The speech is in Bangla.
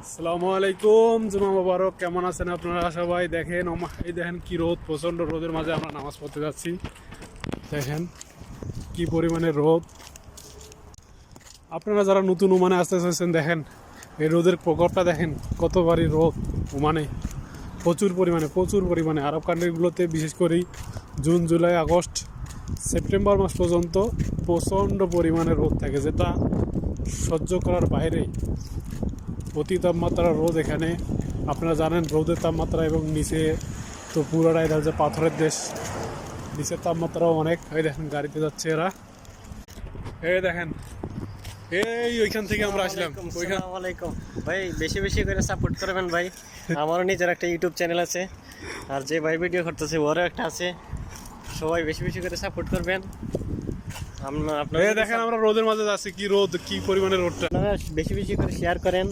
আসসালামু আলাইকুম, জুমা মোবারক। কেমন আছেন আপনারা সবাই? দেখেন এই দেখেন কি রোদ, প্রচণ্ড রোদের মাঝে আমরা নামাজ পড়তে যাচ্ছি। দেখেন কি পরিমাণে রোদ। আপনারা যারা নতুন ওমানে আসতে চাইছেন, দেখেন এই রোদের প্রকোপটা দেখেন, কতবারই রোদ। ওমানে প্রচুর পরিমাণে আরব কান্ট্রিগুলোতে বিশেষ করে জুন, জুলাই, আগস্ট, সেপ্টেম্বর মাস পর্যন্ত প্রচণ্ড পরিমাণে রোদ থাকে, যেটা সহ্য করার বাইরে। অতি তাপমাত্রার রোদ এখানে। আপনারা জানেন রোদের তাপমাত্রা, এবং নিচে তো পুরোটাই দেখা যায় পাথরের দেশ, নিচের তাপমাত্রাও অনেক। এই দেখেন গাড়িতে যাচ্ছে এরা, এই দেখেন ওইখান থেকে আমরা আসলাম। আসসালামু আলাইকুম ভাই, বেশি বেশি করে সাপোর্ট করবেন ভাই। আমারও নিজের একটা ইউটিউব চ্যানেল আছে, আর যে ভাই ভিডিও করতেছে ওরও একটা আছে। সবাই বেশি বেশি করে সাপোর্ট করবেন। আপনারা দেখেন আমরা রোদের মাঝে যাচ্ছি, কি রোদ, কি পরিমাণে রোদটা। আপনারা বেশি বেশি করে শেয়ার করেন।